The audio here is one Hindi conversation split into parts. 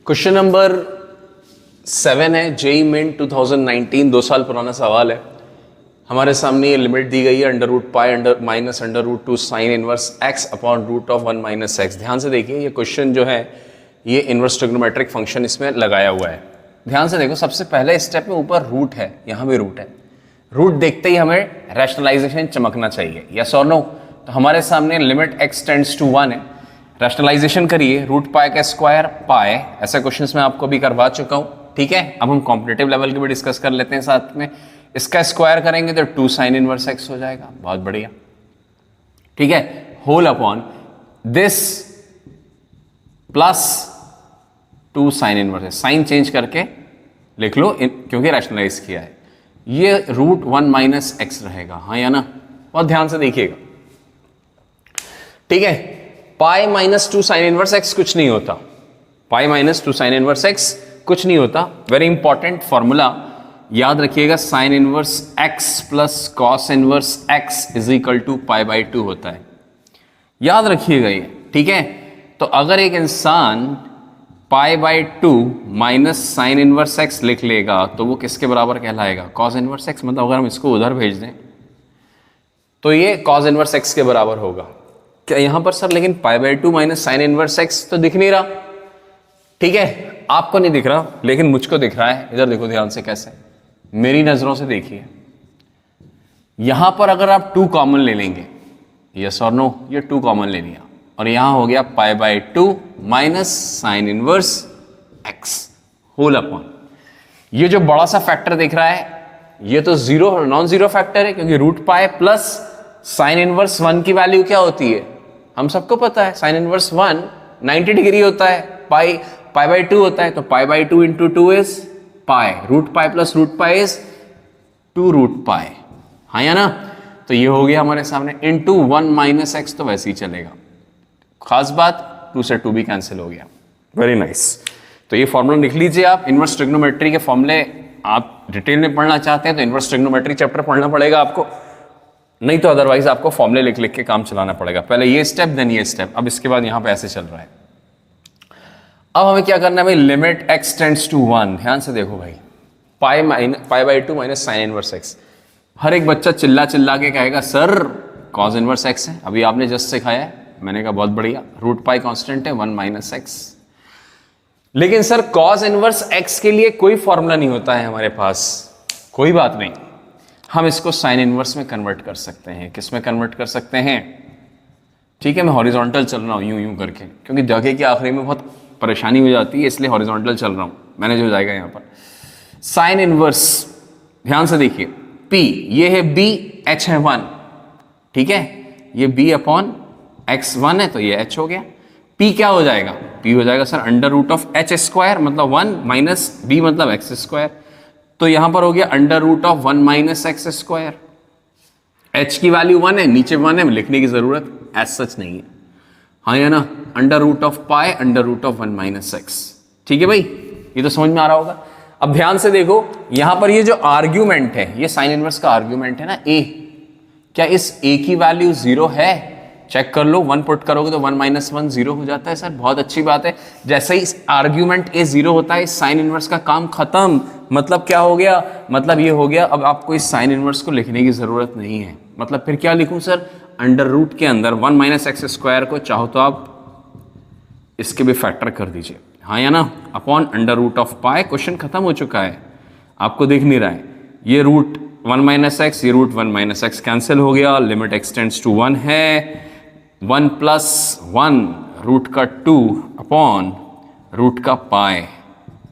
क्वेश्चन नंबर 7 है जेई मेन 2019, 2 साल पुराना सवाल है। हमारे सामने ये लिमिट दी गई है under root pi under minus under root 2 sine inverse X upon root of 1 minus X. ध्यान से देखिए, ये क्वेश्चन जो है ये इनवर्स ट्रिग्नोमेट्रिक फंक्शन इसमें लगाया हुआ है। ध्यान से देखो, सबसे पहले स्टेप में ऊपर रूट है, यहाँ भी रूट है। रूट देखते ही हमें रैशनलाइजेशन चमकना चाहिए, यस और नो। तो हमारे सामने लिमिट एक्स टेंड्स टू 1 है, रैशनलाइजेशन करिए, रूट पाई का स्क्वायर पाई। ऐसे क्वेश्चंस मैं आपको भी करवा चुका हूँ, ठीक है। अब हम कॉम्पिटिटिव लेवल के भी डिस्कस कर लेते हैं साथ में। इसका स्क्वायर करेंगे तो 2 साइन इनवर्स एक्स हो जाएगा, बहुत बढ़िया, ठीक है। Whole upon this plus 2 sine inverse है, साइन चेंज करके लिख लो क्योंकि रैशनलाइज किया है। ये रूट 1 माइनस एक्स रहेगा, हाँ या ना। बहुत ध्यान से देखिएगा, ठीक है। Pi minus 2 sine inverse X कुछ नहीं होता, pi minus 2 sine inverse X कुछ नहीं होता। वेरी इंपॉर्टेंट फॉर्मूला याद रखिएगा, sine inverse X plus cos inverse X is equal to pi by 2 होता है, याद रखिएगा ये, ठीक है। तो अगर एक इंसान पाई by 2 minus sine inverse x लिख लेगा तो वो किसके बराबर कहलाएगा? Cos inverse x. मतलब अगर हम इसको उधर भेज दें तो ये कॉस इनवर्स एक्स के बराबर होगा। क्या यहां पर सर लेकिन पाई by 2 minus sine inverse x तो दिख नहीं रहा, ठीक है। आपको नहीं दिख रहा लेकिन मुझको दिख रहा है। इधर देखो ध्यान से, कैसे, मेरी नजरों से देखिए। यहां पर अगर आप 2 कॉमन ले लेंगे, यस और नो, ये 2 कॉमन ले लिया और यहां हो गया pi by 2 minus sine inverse X whole upon, ये जो बड़ा सा फैक्टर दिख रहा है ये तो जीरो नॉन जीरो फैक्टर है, क्योंकि root pi plus sine inverse 1 की वैल्यू क्या होती है हम सबको पता है। साइन इनवर्स 1 90 डिग्री होता है, पाई बाई 2 होता है, तो pi by 2 into 2 is pi, root pi plus root pi is 2 root pi, हाँ या ना। तो ये हो गया हमारे सामने इंटू 1 माइनस एक्स, तो वैसे ही चलेगा। खास बात 2 से 2 भी कैंसिल हो गया, वेरी नाइस। तो ये फॉर्मूला लिख लीजिए आप। इनवर्स ट्रिग्नोमेट्री के फॉर्मूले आप डिटेल में पढ़ना चाहते हैं तो इनवर्स ट्रिग्नोमेट्री चैप्टर पढ़ना पड़ेगा आपको, नहीं तो अदरवाइज आपको फॉर्मूले लिख लिख के काम चलाना पड़ेगा। पहले ये स्टेप देन ये स्टेप, अब इसके बाद यहां पे ऐसे चल रहा है। अब हमें क्या करना है भाई, लिमिट एक्स टेंड्स टू 1। ध्यान से देखो भाई, pi by 2 minus sine inverse X. हर एक बच्चा चिल्ला चिल्ला के कहेगा सर कॉस इनवर्स एक्स है, अभी आपने जस्ट सिखाया है। मैंने कहा बहुत बढ़िया, रूट पाई कांस्टेंट है 1 माइनस एक्स। लेकिन सर कॉस इनवर्स एक्स के लिए कोई फॉर्मूला नहीं होता है हमारे पास। कोई बात नहीं, हम इसको साइन इनवर्स में कन्वर्ट कर सकते हैं। किस में कन्वर्ट कर सकते हैं? ठीक है, मैं हॉरिजॉन्टल चल रहा हूं यूं यूं करके, क्योंकि जगह के आखिरी में बहुत परेशानी हो जाती है, इसलिए हॉरिजॉन्टल चल रहा हूं, मैनेज हो जाएगा यहां पर। साइन इनवर्स, ध्यान से देखिए, P ये है B, H है 1, ठीक है। ये B अपॉन एक्स 1 है तो ये H हो गया। P क्या हो जाएगा? P हो जाएगा sir under root of H square, मतलब 1 माइनस B मतलब एक्स स्क्वायर। तो यहां पर हो गया under root of 1 minus X square. H की वैल्यू 1 है, नीचे 1 है, लिखने की जरूरत एज सच नहीं है, हाँ या ना। Under root of pi under root of 1 minus X, ठीक है भाई, ये तो समझ में आ रहा होगा। अब ध्यान से देखो, यहां पर ये जो आर्ग्यूमेंट है, ये साइन इनवर्स का आर्ग्यूमेंट है ना A, क्या इस A की वैल्यू 0 है? चेक कर लो, 1 पुट करोगे तो 1 माइनस 1 0 हो जाता है। सर बहुत अच्छी बात है, जैसे ही आर्ग्यूमेंट A 0 होता है साइन इनवर्स का काम खत्म। मतलब क्या हो गया? मतलब ये हो गया अब आपको इस साइन इनवर्स को लिखने की जरूरत नहीं है। मतलब फिर क्या लिखूं सर? अंडर रूट के अंदर 1 माइनस एक्स स्क्वायर को चाहो तो आप इसके भी फैक्टर कर दीजिए, हाँ या ना, upon under root of pi. Question खत्म हो चुका है, आपको दिख नहीं रहा है। ये रूट 1 माइनस एक्स, ये रूट 1 माइनस एक्स कैंसिल हो गया। लिमिट एक्स टेंड्स टू 1 है, 1 प्लस 1 रूट का 2 अपॉन रूट का पाई,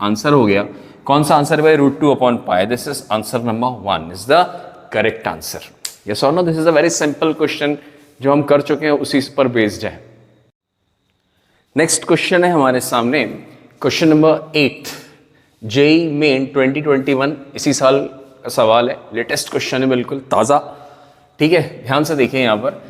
आंसर हो गया। कौन सा आंसर है? Root 2 upon pi. This is answer number 1 is the correct answer. Yes और no, this is a very simple question जो हम कर चुके हैं, उसी पर बेस्ड है। नेक्स्ट क्वेश्चन है हमारे सामने, क्वेश्चन नंबर 8 जेई मेन 2021, इसी साल का सवाल है, लेटेस्ट क्वेश्चन है, बिल्कुल ताज़ा, ठीक है। ध्यान से देखिए, यहाँ पर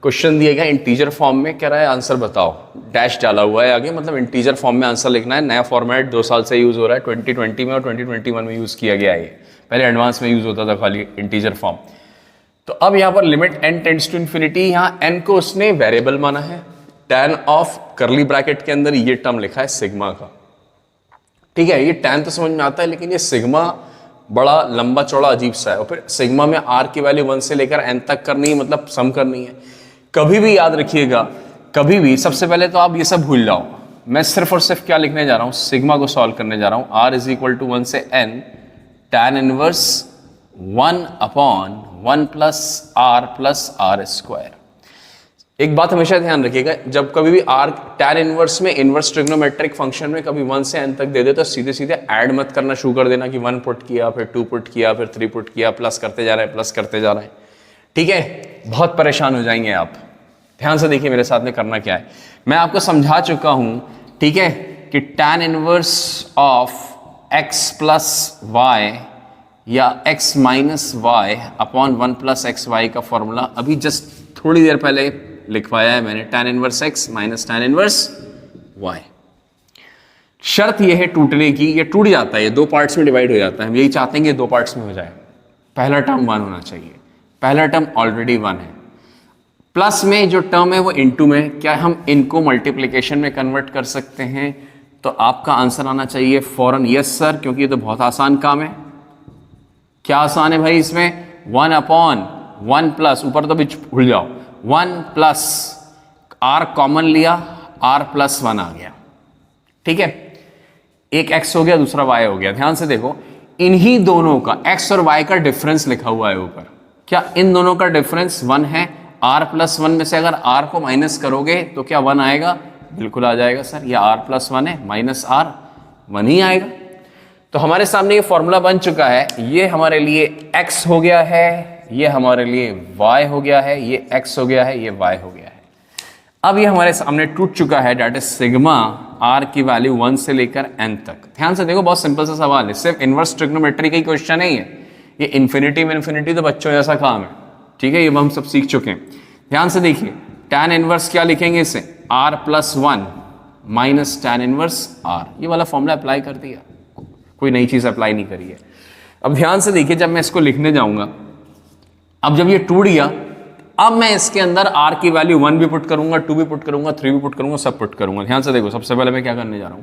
क्वेश्चन दिया गया इंटीजर फॉर्म में, कह रहा है आंसर बताओ, डैश डाला हुआ है आगे, मतलब इंटीजर फॉर्म में आंसर लिखना है। नया फॉर्मेट 2 साल से यूज़ हो रहा है, 2020 में और 2021 में यूज़ किया गया है। पहले एडवांस में यूज़ होता था खाली इंटीजर फॉर्म। तो अब यहाँ पर limit n tends to infinity, यहाँ n को उसने वेरिएबल माना है, tan ऑफ करली ब्रैकेट के अंदर ये टर्म लिखा है सिग्मा का, ठीक है, ये tan तो समझ में आता है, लेकिन ये सिग्मा बड़ा लंबा चौड़ा अजीब सा है, और फिर सिग्मा में r की वैल्यू 1 से लेकर n तक करनी है, मतलब सम करनी है। कभी भी याद रखिएगा, कभी भी सबसे पहले तो आप ये सब भूल जाओ, मैं सिर्फ और सिर्फ क्या लिखने जा रहा हूँ, सिग्मा को सॉल्व करने जा रहा हूँ। r इज इक्वल टू 1 से n tan inverse 1 upon 1 plus r square. एक बात हमेशा ध्यान रखिएगा, जब कभी भी r tan इनवर्स में इनवर्स ट्रिग्नोमेट्रिक फंक्शन में कभी 1 से n तक दे दे तो सीधे सीधे ऐड मत करना शुरू कर देना कि 1 पुट किया, फिर 2 पुट किया, फिर 3 पुट किया, प्लस करते जा रहे हैं, प्लस करते जा रहे हैं। ठीक है, बहुत परेशान हो जाएंगे आप। ध्यान से देखिए मेरे साथ में करना क्या है, मैं आपको समझा चुका हूं, ठीक है, कि tan inverse of x plus Y या x minus Y upon 1 plus X Y का फॉर्मूला अभी जस्ट थोड़ी देर पहले लिखवाया है मैंने, tan inverse x minus tan inverse y। शर्त यह है टूटने की, ये टूट जाता है, ये दो पार्ट्स में डिवाइड हो जाता है, हम यही चाहते हैं कि दो पार्ट्स में हो जाए। पहला टर्म 1 होना चाहिए, पहला टर्म ऑलरेडी 1 है, प्लस में जो टर्म है वो इनटू में, क्या हम इनको मल्टीप्लिकेशन में कन्वर्ट कर सकते हैं? तो आपका आंसर आना चाहिए फौरन यस सर, क्योंकि ये तो बहुत आसान काम है। क्या आसान है भाई इसमें? 1 अपॉन 1 प्लस, ऊपर तो भी भूल जाओ, 1 प्लस r कॉमन लिया, r प्लस 1 आ गया। ठीक है, एक x हो गया, दूसरा y हो गया। ध्यान से देखो, इन्हीं दोनों का x और y का डिफरेंस लिखा हुआ है ऊपर, क्या इन दोनों का डिफरेंस 1 है? r प्लस 1 में से अगर r को माइनस करोगे तो क्या 1 आएगा? बिल्कुल आ जाएगा सर, यह r प्लस 1 है, माइनस r 1 ही आएगा। तो हमारे सामने ये फॉर्मूला बन चुका है, ये हमारे लिए x हो गया है, ये हमारे लिए y हो गया है, ये x हो गया है, ये y हो गया है। अब ये हमारे सामने टूट चुका है, डेट इज सिग्मा r की वैल्यू 1 से लेकर n तक। ध्यान से देखो, बहुत सिंपल सा सवाल है, सिर्फ इनवर्स ट्रिग्नोमेट्री का ही क्वेश्चन नहीं है, ये इन्फिनिटी में इन्फिनिटी तो बच्चों जैसा काम है। ठीक है, ये हम सब सीख चुके हैं। ध्यान से देखिए, tan इनवर्स क्या लिखेंगे इसे? r plus 1 minus tan inverse r, ये वाला फॉर्मूला अप्लाई कर दिया, कोई नई चीज अप्लाई नहीं करी है। अब ध्यान से देखिए, जब मैं इसको लिखने जाऊंगा, अब जब ये टूट गया, अब मैं इसके अंदर r की वैल्यू 1 भी पुट करूंगा, 2 भी पुट करूंगा, 3 भी पुट करूंगा, सब पुट करूंगा। ध्यान से देखो, सबसे पहले मैं क्या करने जा रहा हूं,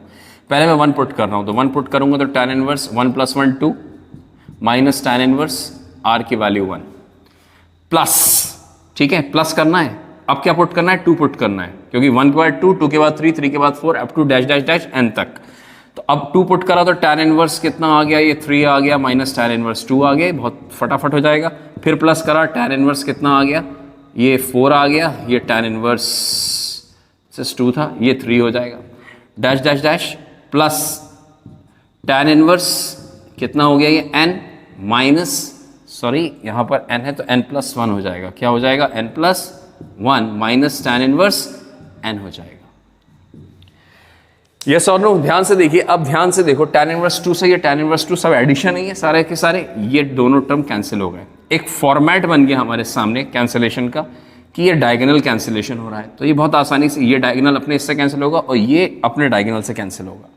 पहले मैं 1 पुट कर रहा हूं, तो 1 पुट करूंगा तो tan inverse 1 plus 1 2 minus tan inverse r की वैल्यू 1 प्लस, ठीक है, प्लस करना है। अब क्या पुट करना है? 2 पुट करना है, क्योंकि 1 के बाद 2, 2 के बाद 3, 3 के बाद 4, up to dash dash dash n तक। तो अब 2 पुट करा तो tan इनवर्स कितना आ गया? ये 3 आ गया, माइनस tan इनवर्स 2 आ गया, बहुत फटाफट हो जाएगा। फिर प्लस करा, tan इनवर्स कितना आ गया? ये 4 आ गया, ये tan इनवर्स 2 था, ये 3 हो जाएगा, dash dash dash plus tan inverse कितना हो गया? ये n माइनस, सॉरी यहाँ पर n है तो n प्लस 1 हो जाएगा। क्या हो जाएगा? n plus 1 minus tan inverse n हो जाएगा। यस और नो? ध्यान से देखिए, अब ध्यान से देखो, tan इनवर्स 2 से ये tan इनवर्स 2 सब एडिशन है, ये सारे के सारे, ये दोनों टर्म कैंसिल हो गए। एक फॉर्मेट बन गया हमारे सामने कैंसिलेशन का कि ये डायगोनल कैंसिलेशन हो रहा है, तो ये बहुत आसानी से ये डायगोनल अपने इससे कैंसिल होगा और ये अपने डायगोनल से कैंसिल होगा।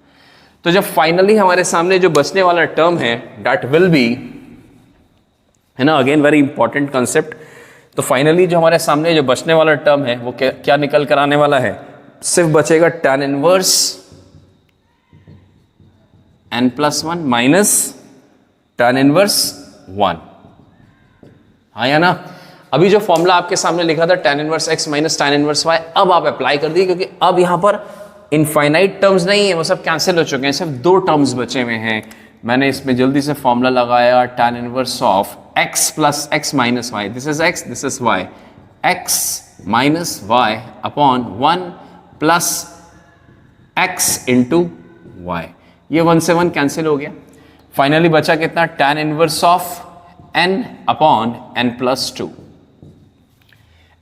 तो जब फाइनली हमारे सामने जो बचने वाला टर्म है, दैट विल बी, है ना, अगेन वेरी इंपॉर्टेंट कंसेप्ट। तो फाइनली जो हमारे सामने जो बचने वाला टर्म है वो क्या निकल कर आने वाला है? सिर्फ बचेगा tan inverse n plus 1 minus tan inverse 1। हाँ या ना? अभी जो फॉर्मूला आपके सामने लिखा था tan inverse x minus tan inverse y, अब आप अप्लाई कर दिए, क्योंकि अब यहां पर इनफाइनाइट टर्म्स नहीं है, वो सब कैंसिल हो चुके हैं, सिर्फ 2 टर्म्स बचे हुए हैं। मैंने इसमें जल्दी से फॉर्मूला लगाया, tan inverse of x plus x minus y, this is x, this is y, x minus y upon 1 plus x into y, ये 1 से 1 कैंसिल हो गया। फाइनली बचा कितना? tan inverse of n upon n plus 2,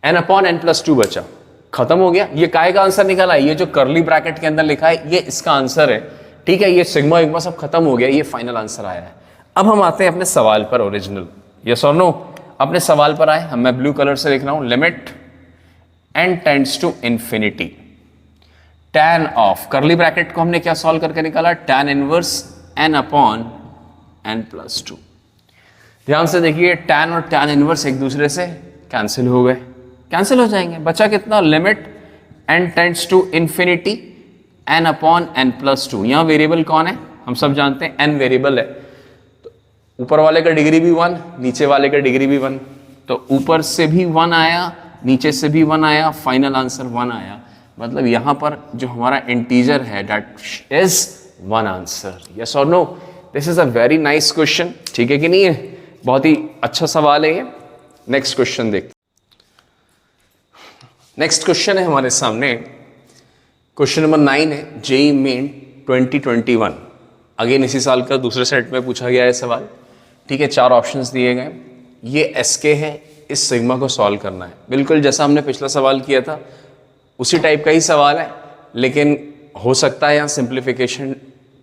n upon n plus 2 बचा, खत्म हो गया। ये काय का आंसर निकाला? ये जो कर्ली ब्रैकेट के अंदर लिखा है, ये इसका आंसर है। ठीक है, ये सिग्मा विग्मा सब खत्म हो गया, ये फाइनल आंसर आया है। अब हम आते हैं अपने सवाल पर, ओरिजिनल। यस और नो? अपने सवाल पर आए, मैं ब्लू कलर से लिख रहा हूं, limit n tends to infinity tan of, curly bracket को हमने क्या सॉल्व करके निकाला? tan inverse n upon n plus 2। ध्यान से देखिए, tan और tan इनवर्स एक दूसरे से कैंसिल हो गए, कैंसिल हो जाएंगे। बचा कितना? Limit n tends to infinity n upon n plus 2। यहां वेरिएबल कौन है? हम सब जानते हैं n वेरिएबल है, तो ऊपर वाले का डिग्री भी 1, नीचे वाले का डिग्री भी 1, तो ऊपर से भी 1 आया, नीचे से भी 1 आया, फाइनल आंसर 1 आया। मतलब यहाँ पर जो हमारा इंटीजर है दैट इज 1 आंसर। यस और no? This is a very nice question, ठीक है कि नहीं है? बहुत ही अच्छा सवाल है ये। नेक्स्ट क्वेश्चन देखते। नेक्स्ट क्वेश्चन है हमारे सामने, क्वेश्चन नंबर 9 है, जेईई मेन 2021। अगेन इसी साल का दूसरे सेट में पूछा गया है सवाल, ठीक है। 4 ऑप्शंस दिए गए, ये एसके है, इस सिग्मा को सॉल्व करना है। बिल्कुल जैसा हमने पिछला सवाल किया था उसी टाइप का ही सवाल है, लेकिन हो सकता है यहाँ सिंप्लीफिकेशन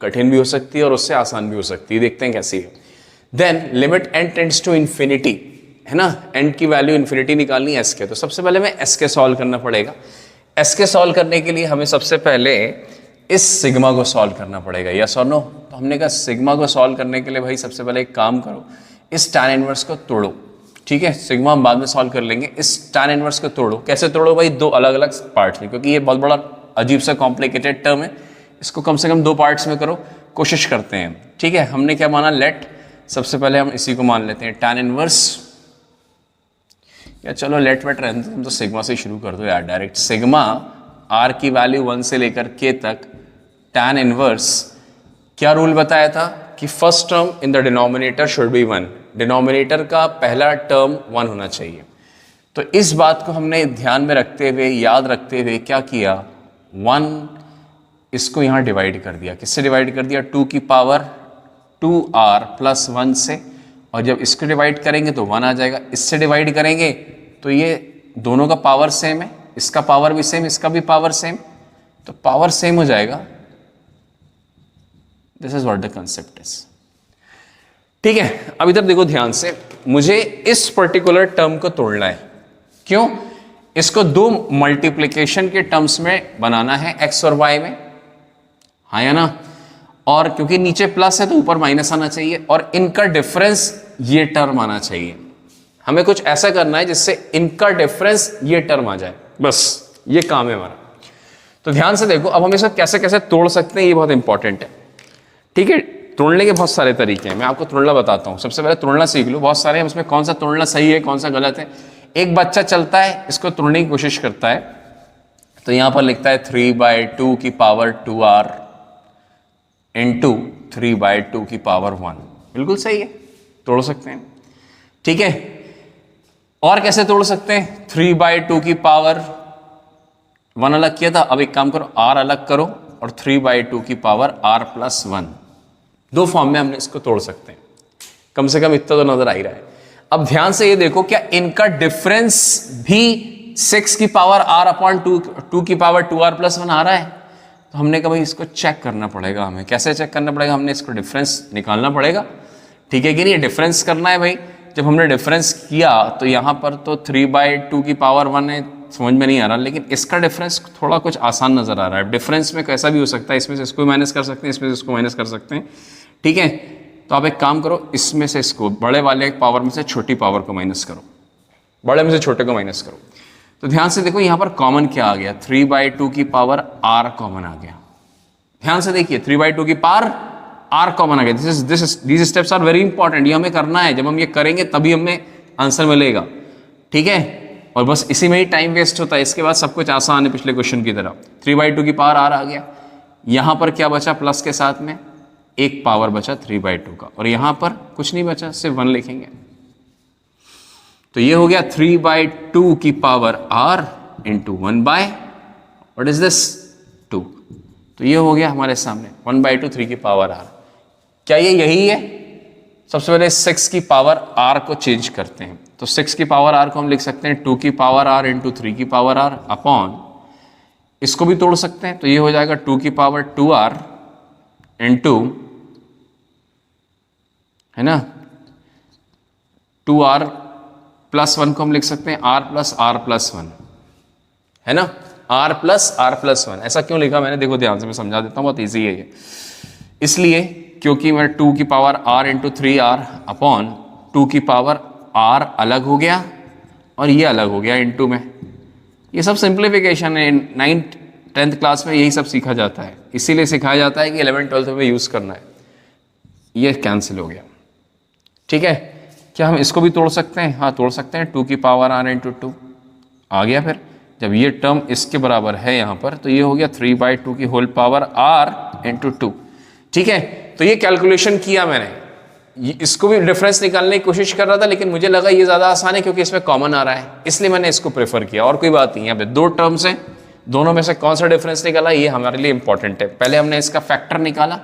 कठिन भी हो सकती है और उससे आसान भी हो सकती है। देखते हैं कैसी है। Then limit n tends to infinity, है ना, n की वैल्यू इन्फिनिटी निकालनी है एसके। तो सबसे पहले हमें एसके सॉल्व करना पड़ेगा। एसके सॉल्व करने के लिए हमें सबसे पहले इस सिग्मा को सॉल्व करना पड़ेगा। यस और नो? तो हमने कहा सिग्मा को सॉल्व करने के लिए भाई सबसे पहले एक काम करो, इस tan इनवर्स को तोड़ो, ठीक है। सिग्मा हम बाद में सॉल्व कर लेंगे। इस tan इनवर्स को तोड़ो। कैसे तोड़ो भाई? 2 अलग अलग पार्ट्स में, क्योंकि ये बहुत बड़ा अजीब सा कॉम्प्लिकेटेड टर्म है, इसको कम से कम 2 पार्ट्स में करो, कोशिश करते हैं, ठीक है। हमने क्या माना? लेट, सबसे पहले हम इसी को मान लेते हैं tan इनवर्स, या चलो लेट वेट रहने दो, तुम तो सिग्मा से शुरू कर दो यार डायरेक्ट। सिग्मा r की वैल्यू 1 से लेकर k तक tan इनवर्स, क्या रूल बताया था कि first term in the denominator should be 1, denominator का पहला टर्म 1 होना चाहिए। तो इस बात को हमने ध्यान में रखते हुए, याद रखते हुए क्या किया? 1 इसको यहाँ डिवाइड कर दिया। किससे डिवाइड कर दिया? 2 की पावर 2r प्लस 1 से, और जब इसको डिवाइड करेंगे तो 1 आ जाएगा। इससे डिवाइड करेंगे तो ये दोनों का पावर सेम है, इसका पावर भी सेम, इसका भी पावर सेम, तो पावर सेम हो जाएगा। This is what the concept is, ठीक है। अब इधर देखो ध्यान से, मुझे इस पर्टिकुलर टर्म को तोड़ना है। क्यों? इसको 2 मल्टीप्लिकेशन के टर्म्स में बनाना है, x और y में, हाँ या ना? और क्योंकि नीचे प्लस है तो ऊपर माइनस आना चाहिए, और इनका डिफरेंस ये टर्म आना चाहिए। हमें कुछ ऐसा करना है जिससे इनका डिफरेंस ये टर्म आ जाए, बस ये काम है हमारा। तो ध्यान से देखो, अब हम इसे कैसे कैसे तोड़ सकते हैं, ये बहुत इंपॉर्टेंट है, ठीक है। तोड़ने के बहुत सारे तरीके हैं, मैं आपको तोड़ना बताता हूँ। सबसे पहले तोड़ना सीख लो, बहुत सारे हैं उसमें, कौन सा तोड़ना सही है कौन सा गलत है। एक बच्चा चलता है, इसको तोड़ने की कोशिश करता है, तो यहां पर लिखता है 3/2 की पावर 2r इंटू 3/2 की पावर 1। बिल्कुल सही है, तोड़ सकते हैं, ठीक है। और कैसे तोड़ सकते हैं? 3/2 की पावर 1 अलग किया था, अब एक काम करो, r अलग करो और 3/2 की पावर r प्लस 1, 2 फॉर्म में हमने इसको तोड़ सकते हैं। कम से कम इतना तो नजर आ ही रहा है। अब ध्यान से ये देखो, क्या इनका डिफरेंस भी 6 की पावर r अपॉन 2 की पावर 2r प्लस 1 आ रहा है? तो हमने कहा भाई इसको चेक करना पड़ेगा। हमें कैसे चेक करना पड़ेगा? हमने इसको डिफरेंस निकालना पड़ेगा, ठीक है कि नहीं? डिफरेंस करना है भाई। जब हमने डिफरेंस किया तो यहाँ पर तो 3/2 की पावर 1 है, समझ में नहीं आ रहा, लेकिन इसका डिफरेंस थोड़ा कुछ आसान नजर आ रहा है। डिफरेंस में कैसा भी हो सकता है, इसमें से इसको माइनस कर सकते हैं, इसमें से इसको माइनस कर सकते हैं, ठीक है। तो आप एक काम करो, इसमें से इसको, बड़े वाले पावर में से छोटी पावर को माइनस करो, बड़े में से छोटे को माइनस करो। तो ध्यान से देखो, यहाँ पर कॉमन क्या आ गया? 3/2 की पावर r कॉमन आ गया। ध्यान से देखिए, 3/2 की पावर r कॉमन आ गया। These steps are very important, ये हमें करना है। जब हम ये करेंगे तभी हमें आंसर मिलेगा, ठीक है। और बस इसी में ही टाइम वेस्ट होता है, इसके बाद सब कुछ आसान है पिछले क्वेश्चन की तरह। 3/2 की पावर r आ गया, यहाँ पर क्या बचा? प्लस के साथ में एक पावर बचा 3/2 का, और यहाँ पर कुछ नहीं बचा, सिर्फ 1 लिखेंगे। तो ये हो गया 3/2 की power r into 1/, what is this? 2। तो ये हो गया हमारे सामने 1/2 3 की पावर r। क्या ये यही है? सबसे पहले 6 की पावर r को चेंज करते हैं। तो 6 की पावर r को हम लिख सकते हैं 2 की पावर r इंटू 3 की पावर r अपॉन, इसको भी तोड़ सकते हैं, तो ये हो जाएगा 2 की पावर 2r इंटू, है ना, 2r प्लस 1 को हम लिख सकते हैं r प्लस r प्लस 1, है ना, r प्लस r प्लस 1। ऐसा क्यों लिखा मैंने? देखो ध्यान से, मैं समझा देता हूँ, बहुत ईजी है ये। इसलिए क्योंकि मैं 2 की power r into 3r upon 2 की पावर r अलग हो गया और ये अलग हो गया इंटू में। ये सब सिंप्लीफिकेशन है, 9th 10th क्लास में यही सब सीखा जाता है, इसीलिए सिखाया जाता है कि 11th 12th में यूज़ करना है। ये कैंसिल हो गया। ठीक है, क्या हम इसको भी तोड़ सकते हैं? हाँ तोड़ सकते हैं, 2 की पावर r इंटू 2 आ गया। फिर जब ये टर्म इसके बराबर है यहाँ पर तो ये हो गया 3/2 की होल पावर r इंटू 2। ठीक है, तो ये कैलकुलेशन किया मैंने, इसको भी डिफरेंस निकालने की कोशिश कर रहा था लेकिन मुझे लगा ये ज़्यादा आसान है क्योंकि इसमें कॉमन आ रहा है, इसलिए मैंने इसको प्रेफर किया। और कोई बात नहीं, यहाँ पे दो टर्म्स हैं, दोनों में से कौन सा डिफरेंस निकाला ये हमारे लिए इंपॉर्टेंट है। पहले हमने इसका फैक्टर निकाला,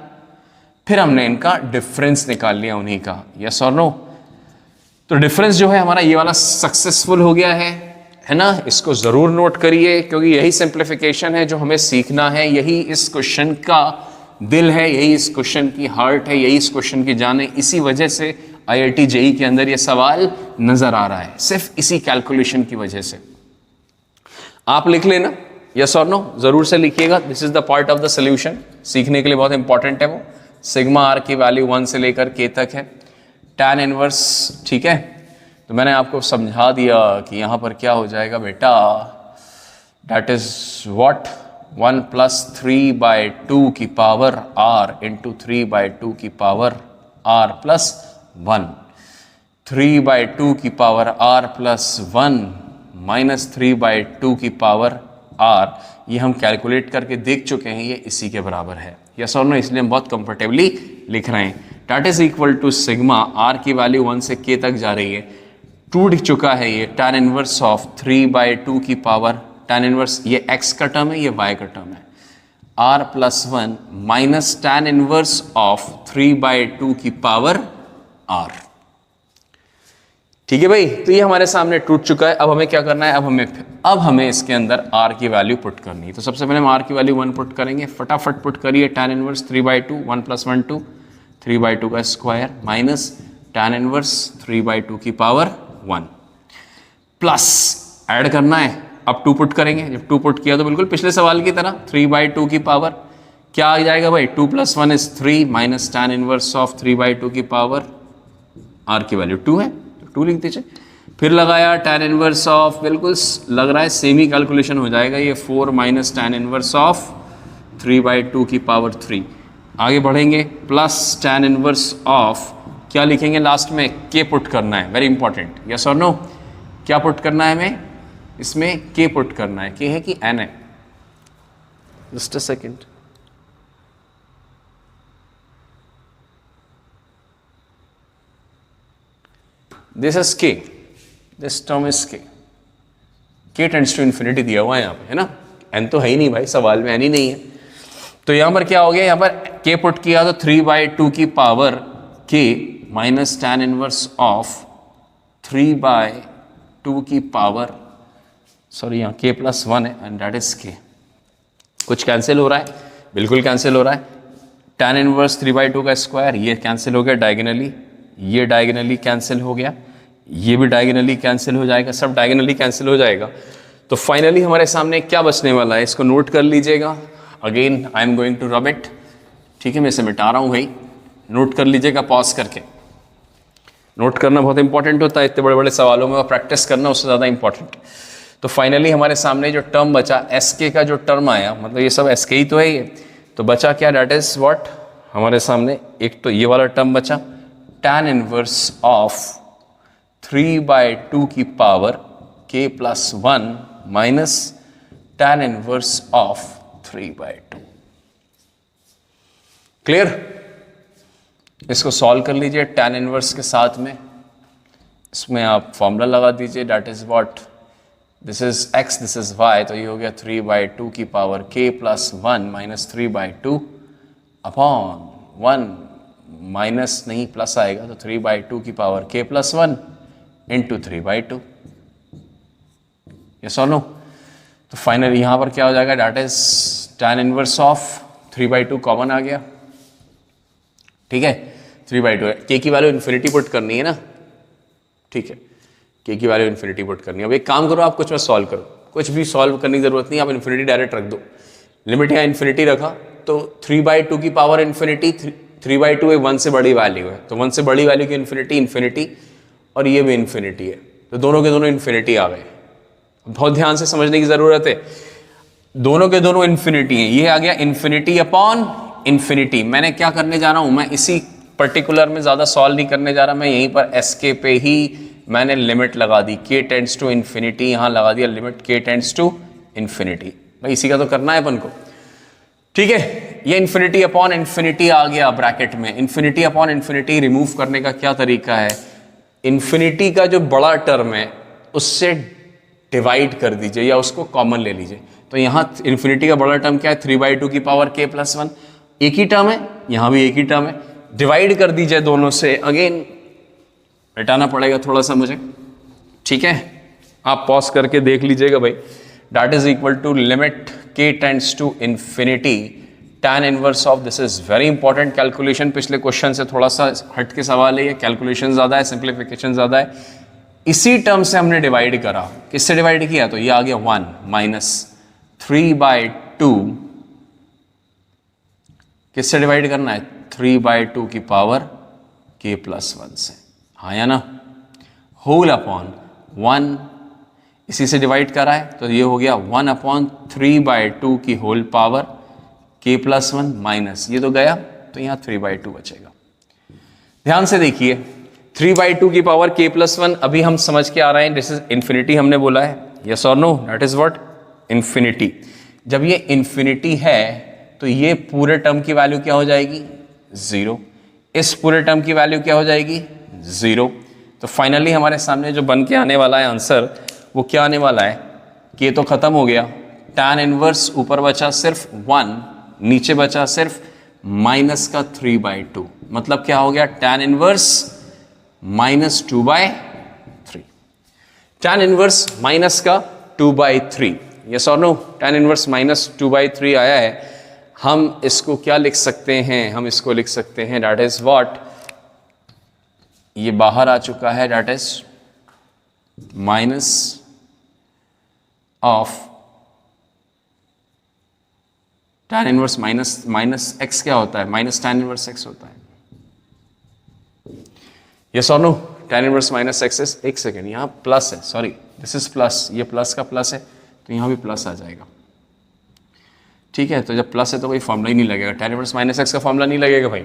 फिर हमने इनका डिफरेंस निकाल लिया उन्हीं का। यस और नो? तो डिफरेंस जो है हमारा ये वाला सक्सेसफुल हो गया है ना। इसको जरूर नोट करिए क्योंकि यही सिंप्लीफिकेशन है जो हमें सीखना है, यही इस क्वेश्चन का दिल है, यही इस क्वेश्चन की हार्ट है, यही इस क्वेश्चन की जान है। इसी वजह से IIT JEE के अंदर ये सवाल नजर आ रहा है, सिर्फ इसी कैलकुलेशन की वजह से। आप लिख लेना, यस और नो जरूर से लिखिएगा। This is the part of the solution, सीखने के लिए बहुत इंपॉर्टेंट है वो। सिग्मा r की वैल्यू 1 से लेकर k तक है, tan इनवर्स। ठीक है, तो मैंने आपको समझा दिया कि यहां पर क्या हो जाएगा बेटा, दैट इज व्हाट 1 + 3/2 की पावर r इंटू 3/2 की पावर r प्लस 1, 3/2 की पावर r प्लस 1 माइनस 3/2 की पावर r। ये हम कैलकुलेट करके देख चुके हैं, ये इसी के बराबर है। यस और नो? इसलिए हम बहुत कंफर्टेबली लिख रहे हैं। That is equal to sigma r की वैल्यू 1 से k तक जा रही है, टूट चुका है ये tan इनवर्स ऑफ 3/2 की पावर, tan इनवर्स ये x का टर्म है, ये y का टर्म है, r plus 1 minus tan inverse of 3/2 की पावर r। ठीक है भाई, तो ये हमारे सामने टूट चुका है। अब हमें क्या करना है, अब हमें इसके अंदर r की वैल्यू पुट करनी है। तो सबसे पहले हम r की वैल्यू 1 पुट करेंगे, फटाफट पुट करिए। tan इनवर्स 3/2, 1 + 1 2, 3/2 का स्क्वायर माइनस tan इनवर्स 3/2 की पावर 1 प्लस ऐड करना है। अब 2 पुट करेंगे, जब 2 पुट किया तो बिल्कुल पिछले सवाल की तरह 3/2 की पावर क्या आ जाएगा भाई, 2 + 1 = 3 माइनस tan इनवर्स ऑफ 3/2 की पावर, r की वैल्यू 2 है, 2 लिख दीजिए। फिर लगाया tan इनवर्स ऑफ, बिल्कुल लग रहा है सेम ही कैलकुलेशन हो जाएगा ये, 4 माइनस tan इनवर्स ऑफ 3/2 की पावर 3। आगे बढ़ेंगे, प्लस tan इनवर्स ऑफ, क्या लिखेंगे लास्ट में, k पुट करना है, वेरी इंपॉर्टेंट। यस और नो? क्या पुट करना है हमें इसमें, k पुट करना है। k है कि n है, just a second. This is k, this term is k, k tends to infinity दिया हुआ है यहाँ पे, है ना। n तो है ही नहीं भाई, सवाल में n ही नहीं है। तो यहाँ पर क्या हो गया, यहाँ पर k पुट किया तो 3/2 की power k minus tan inverse of 3/2 की पावर, सॉरी यहाँ k + 1 है एंड दैट इज k। कुछ कैंसिल हो रहा है, बिल्कुल कैंसिल हो रहा है। tan इनवर्स 3/2 का स्क्वायर, ये कैंसिल हो गया डायगोनली, ये डायगोनली कैंसिल हो गया, ये भी डायगोनली कैंसिल हो जाएगा, सब डायगोनली कैंसिल हो जाएगा। तो फाइनली हमारे सामने क्या बचने वाला है, इसको नोट कर लीजिएगा। Again I am going to rub it. ठीक है, मैं इसे मिटा रहा हूँ भाई, नोट कर लीजिएगा पॉज करके। नोट करना बहुत इंपॉर्टेंट होता है इतने बड़े बड़े सवालों में, और प्रैक्टिस करना उससे ज़्यादा इंपॉर्टेंट। तो फाइनली हमारे सामने जो टर्म बचा, SK का जो टर्म आया, मतलब ये सब SK ही तो है ये, तो बचा क्या, डेट इज व्हाट हमारे सामने, एक तो ये वाला टर्म बचा, tan इनवर्स ऑफ 3/2 की power k + 1 minus tan inverse of 3/2। Clear? इसको सॉल्व कर लीजिए tan इनवर्स के साथ में, इसमें आप फॉर्मूला लगा दीजिए, that is what, this is x, this is y, तो ये हो गया 3/2 की power k + 1 minus 3/2 upon 1 minus नहीं प्लस आएगा, तो 3/2 की पावर k + 1 इंटू 3/2। यस और नो? तो फाइनली यहाँ पर क्या हो जाएगा, that is tan inverse of 3/2 common आ गया। ठीक है, 3/2 है, k की वैल्यू इन्फिनिटी पुट करनी है ना। ठीक है, k की वैल्यू इन्फिनिटी पुट करनी है। अब एक काम करो, आप कुछ में सॉल्व करो, कुछ भी सॉल्व करने की जरूरत नहीं, आप इन्फिनिटी डायरेक्ट रख दो। लिमिट यहाँ इन्फिनिटी रखा तो 3/2 की पावर इन्फिनिटी, 3/2 है, 1 से बड़ी वैल्यू है, तो 1 से बड़ी वैल्यू की इन्फिनिटी इन्फिनिटी, और ये भी इन्फिनिटी है, तो दोनों के दोनों इन्फिनिटी आ गए। बहुत ध्यान से समझने की जरूरत है, दोनों के दोनों इन्फिनिटी हैं। ये आ गया इन्फिनिटी अपॉन इन्फिनिटी। मैंने क्या करने जा रहा हूं, मैं इसी पर्टिकुलर में ज़्यादा सॉल्व नहीं करने जा रहा, मैं यहीं पर एस के पे ही मैंने लिमिट लगा दी, k टेंड्स टू इन्फिनिटी, यहाँ लगा दिया limit k tends to infinity. भाई इसी का तो करना है अपन को, ठीक है। ये इन्फिनिटी अपॉन इन्फिनिटी आ गया ब्रैकेट में। इन्फिनिटी अपॉन इन्फिनिटी रिमूव करने का क्या तरीका है, इन्फिनिटी का जो बड़ा टर्म है उससे डिवाइड कर दीजिए या उसको कॉमन ले लीजिए। तो यहाँ इन्फिनिटी का बड़ा टर्म क्या है, 3/2 की पावर k + 1, एक ही टर्म है, यहाँ भी एक ही टर्म है, डिवाइड कर दीजिए दोनों से। अगेन हटाना पड़ेगा थोड़ा सा मुझे, ठीक है, आप पॉज करके देख लीजिएगा भाई। That is equal to limit k tends to infinity tan inverse of, this is very important calculation, पिछले क्वेश्चन से थोड़ा सा हट के सवाल है ये, कैलकुलेशन ज़्यादा है, सिंप्लीफिकेशन ज़्यादा है। इसी टर्म से हमने डिवाइड करा, किससे डिवाइड किया, तो ये आ गया 1 - 3/2, किससे डिवाइड करना है, 3/2 की पावर k + 1 से, हाँ या ना, होल अपॉन 1, इसी से डिवाइड करा है तो ये हो गया 1/3/2 की होल पावर k + 1 माइनस, ये तो गया तो यहाँ 3/2 बचेगा। ध्यान से देखिए, 3/2 की पावर k + 1, अभी हम समझ के आ रहे हैं दिस इज इन्फिनिटी, हमने बोला है यस और no, that is what, infinity. जब ये इन्फिनिटी है तो ये पूरे टर्म की वैल्यू क्या हो जाएगी, 0, इस पूरे टर्म की वैल्यू क्या हो जाएगी, 0। तो फाइनली हमारे सामने जो बन के आने वाला है आंसर, वो क्या आने वाला है, k तो खत्म हो गया, tan इनवर्स ऊपर बचा सिर्फ 1, नीचे बचा सिर्फ माइनस का 3/2, मतलब क्या हो गया, tan inverse -2/3, tan inverse minus का 2/3, यस और नो, tan इनवर्स -2/3 आया है। हम इसको क्या लिख सकते हैं, हम इसको लिख सकते हैं दैट इज व्हाट, ये बाहर आ चुका है, that is minus of tan inverse minus x क्या होता है, माइनस tan इनवर्स x होता है, यस और no, tan inverse minus x is, एक सेकेंड, यहाँ प्लस है, सॉरी दिस इज प्लस, ये प्लस का प्लस है तो यहाँ भी प्लस आ जाएगा, ठीक है। तो जब प्लस है तो कोई फॉर्मूला ही नहीं लगेगा, tan इनवर्स माइनस x का फॉर्मूला नहीं लगेगा भाई।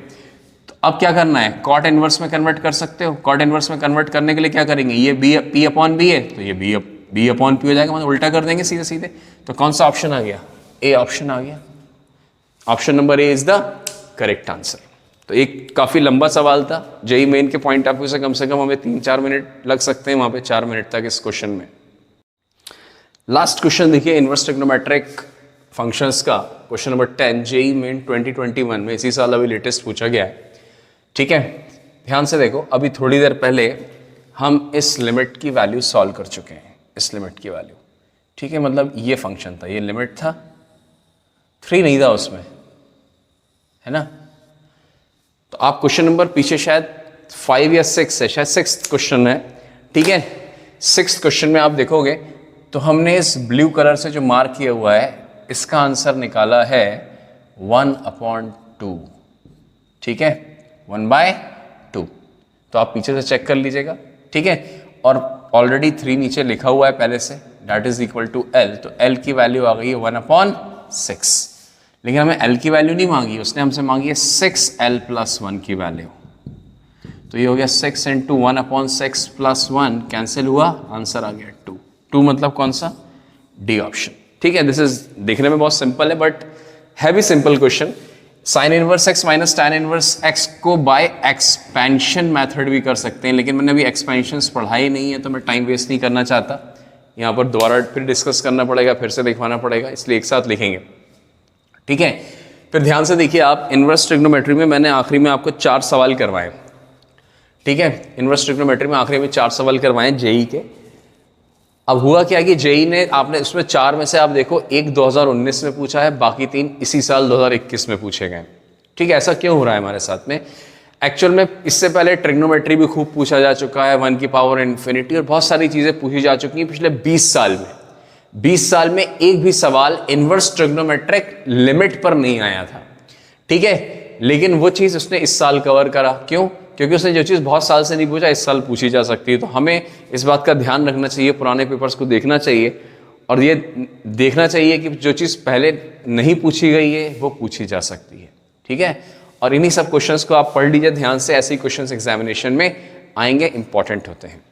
तो अब क्या करना है, कॉट इनवर्स में कन्वर्ट कर सकते हो, कॉट इनवर्स में कन्वर्ट करने के लिए क्या करेंगे, ये p/b है तो ये b/p हो जाएगा, मतलब उल्टा कर देंगे सीधे सीधे। तो कौन सा ऑप्शन आ गया, ए ऑप्शन आ गया, option number A is the correct answer. तो एक काफी लंबा सवाल था, जेई मेन के पॉइंट ऑफ व्यू से कम हमें 3-4 मिनट लग सकते हैं, वहां पे 4 मिनट तक इस क्वेश्चन में। लास्ट क्वेश्चन देखिए, इनवर्स ट्रिग्नोमेट्रिक फंक्शंस का क्वेश्चन नंबर 10, जेई मेन 2021 में, इसी साल अभी लेटेस्ट पूछा गया है, ठीक है। ध्यान से देखो, अभी थोड़ी देर पहले हम इस लिमिट की वैल्यू सॉल्व कर चुके हैं, इस लिमिट की वैल्यू, ठीक है, मतलब ये फंक्शन था, ये लिमिट था, 3 नहीं था उसमें, है ना। तो आप क्वेश्चन नंबर पीछे शायद 5 या 6 है, शायद 6th क्वेश्चन है, ठीक है। 6th क्वेश्चन में आप देखोगे तो हमने इस ब्लू कलर से जो मार्क किया हुआ है, इसका आंसर निकाला है 1/2, ठीक है, 1/2। तो आप पीछे से चेक कर लीजिएगा, ठीक है। और ऑलरेडी 3 नीचे लिखा हुआ है पहले से, that is equal to L, तो L की वैल्यू आ गई है 1/6, लेकिन हमें L की वैल्यू नहीं मांगी, उसने हमसे मांगी है 6L + 1 की वैल्यू। तो ये हो गया 6 × 1/6 + 1, कैंसिल हुआ, आंसर आ गया 2। 2 मतलब कौन सा, डी ऑप्शन, ठीक है। दिस इज देखने में बहुत सिंपल है बट है भी simple question. Sine inverse x minus tan inverse x को बाय एक्सपेंशन मेथड भी कर सकते हैं, लेकिन मैंने अभी एक्सपेंशंस पढ़ाई नहीं है तो मैं टाइम वेस्ट नहीं करना चाहता, यहाँ पर दोबारा फिर डिस्कस करना पड़ेगा, फिर से दिखवाना पड़ेगा, इसलिए एक साथ लिखेंगे, ठीक है। फिर ध्यान से देखिए आप, इनवर्स ट्रिग्नोमेट्री में मैंने आखिरी में आपको 4 सवाल करवाए, ठीक है। इनवर्स ट्रिग्नोमेट्री में आखिरी में 4 सवाल करवाए जेई के। अब हुआ क्या कि जेई ने, आपने उसमें 4 में से आप देखो, एक 2019 में पूछा है, बाकी 3 इसी साल 2021 में पूछे गए, ठीक है। ऐसा क्यों हो रहा है हमारे साथ में, एक्चुअल में इससे पहले ट्रिग्नोमेट्री भी खूब पूछा जा चुका है, 1 की पावर इन्फिनिटी और बहुत सारी चीजें पूछी जा चुकी हैं पिछले 20 साल में। 20 साल में एक भी सवाल इनवर्स ट्रिग्नोमेट्रिक लिमिट पर नहीं आया था, ठीक है। लेकिन वो चीज उसने इस साल कवर करा, क्यों, क्योंकि उसने जो चीज़ बहुत साल से नहीं पूछा इस साल पूछी जा सकती है। तो हमें इस बात का ध्यान रखना चाहिए, पुराने पेपर्स को देखना चाहिए और ये देखना चाहिए कि जो चीज़ पहले नहीं पूछी गई है वो पूछी जा सकती है, ठीक है। और इन्हीं सब क्वेश्चंस को आप पढ़ लीजिए ध्यान से, ऐसे ही क्वेश्चंस एग्जामिनेशन में आएंगे, इंपॉर्टेंट होते हैं।